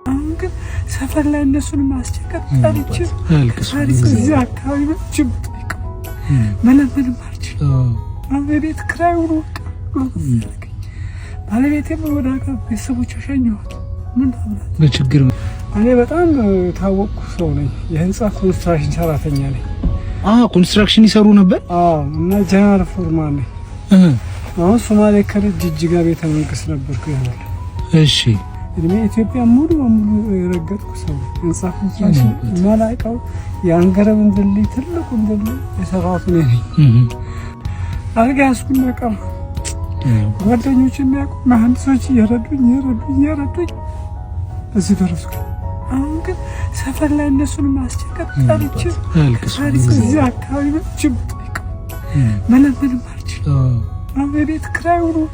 አሁን ግን ሰፈር ላይ እነሱን ማስቸገር ጠልቼ እዚህ አካባቢ መችም ጠይቀው መለመንም አልችልም። አሁን የቤት ኪራዩ ነው ባለቤቴም ወደ ሀገር ቤተሰቦቿ ሸኘኋት። ምን ታምራት በችግር እኔ በጣም ታወቅኩ ሰው ነኝ። የህንጻ ኮንስትራክሽን ሰራተኛ ነኝ። ኮንስትራክሽን ይሰሩ ነበር? እና ጀነራል ፎርማን ነኝ። አሁን ሶማሌ ክልል ጅጅጋ ቤተ መንግስት ነበርኩ ያለው። እሺ እድሜ ኢትዮጵያ ሙሉ በሙሉ የረገጥኩ ሰው ህንጻ ኮንስትራክሽን ማላውቀው የአንገረብ ድልድይ ትልቁ ድልድይ የሰራሁት ነኝ። አልጋ ያስኩኝ በቃ ጓደኞች የሚያውቁ መሀንዲሶች እየረዱኝ እዚህ ደረስኩ። አሁን ግን ሰፈር ላይ እነሱን ማስቸገር ጠልቼ እዚህ አካባቢ መችም ጠይቀው መለመንም አልችልም። አሁን የቤት ኪራዩ ነው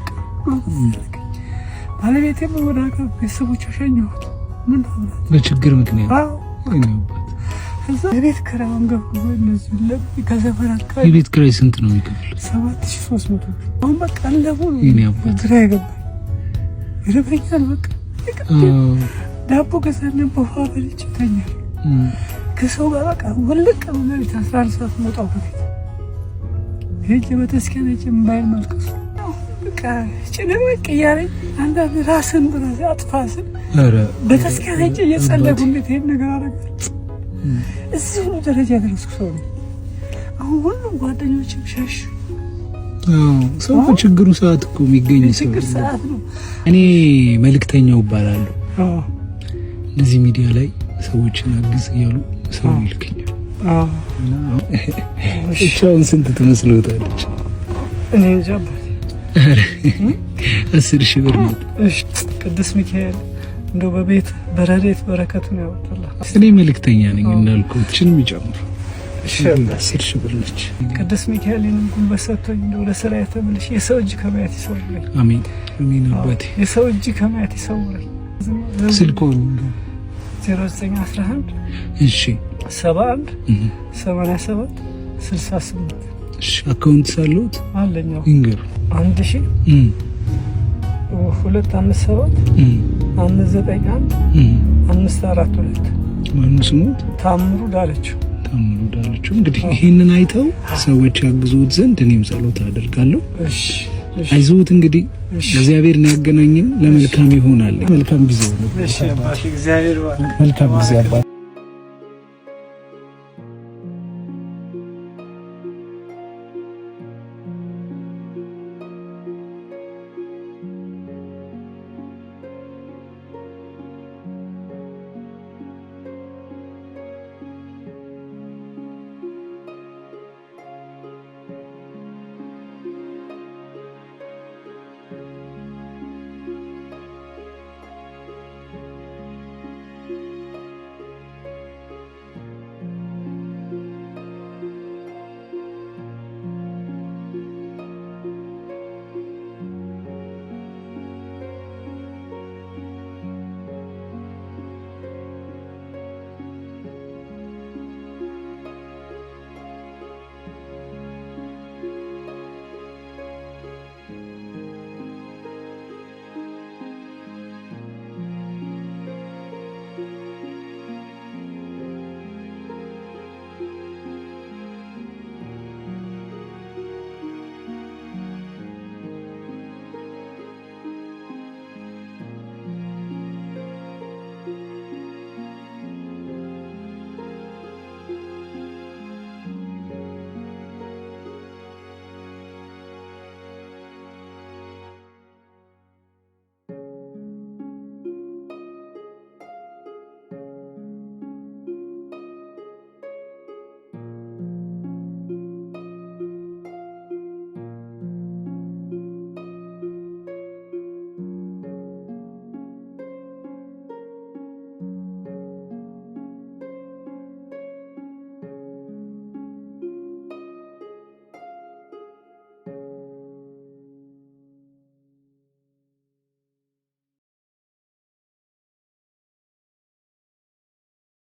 ባለቤቴም ወደ ሀገር ቤተሰቦቿ ሸኘኋት። ምን ታምራት በችግር ምክንያት እዛ የቤት ኪራዩን ገብቶ እነዚህ ከሰፈር አካባቢ የቤት ኪራይ ስንት ነው የሚከፍሉት? 7300 ብር። አሁን በቃ ለሁሉ ግራ ይገባል። ይረበኛል። በቃ ዳቦ ገዛና በውሃ በልቼ እተኛለሁ። ከሰው ጋር በቃ ወልቅ በሌሊት 11 ሰዓት መውጣው በፊት ሄጄ በተስኪያን ሄጄ እምባዬን ማልቀስ በቃ ጭንቅ እያለኝ አንዳንድ ራስን ብለህ አጥፋስን በተስኪያን ሄጄ እየጸለይኩ እንዴት ይሄን ነገር አደረጋለሁ። እዚህ ሁሉ ደረጃ ደረስኩ ሰው ነኝ። አሁን ሁሉም ጓደኞችም ሸሽ። ሰው በችግሩ ሰዓት እኮ የሚገኝ ሰው ችግር ሰዓት ነው። እኔ መልእክተኛው እባላለሁ። እዚህ ሚዲያ ላይ ሰዎችን አግዝ እያሉ ሰው ይልከኛል። እቻውን ስንት ትመስሎታለች? እኔ እንጃ። 10,000 ብር ነው። እሺ ቅዱስ ሚካኤል እንደው በቤት በረዴት በረከቱን ያወጣላ። እኔ መልእክተኛ ነኝ እንዳልኩት እቺንም ይጨምሩ። እሺ 10,000 ብር ነች። ቅዱስ ሚካኤልን ጉልበት ሰጥቶኝ እንደው ለስራ የተመለሽ የሰው እጅ ከማየት ይሰውረኝ። አሜን አሜን። አባቴ የሰው እጅ ከማየት ይሰውረኝ። ስልኮን 0911 እሺ 71 87 68 እሺ። አካውንት ሳለውት አለኛው ይንገሩ 1000 257 591 542 ማንስ ሞት ታምሩ ዳለችው። እንግዲህ ይሄንን አይተው ሰዎች ያግዙት ዘንድ እኔም ጸሎት አደርጋለሁ። እሺ አይዞት። እንግዲህ እግዚአብሔር ነው ያገናኘን፣ ለመልካም ይሆናል። መልካም ጊዜ ነው። እሺ አባቴ እግዚአብሔር መልካም ጊዜ አባቴ።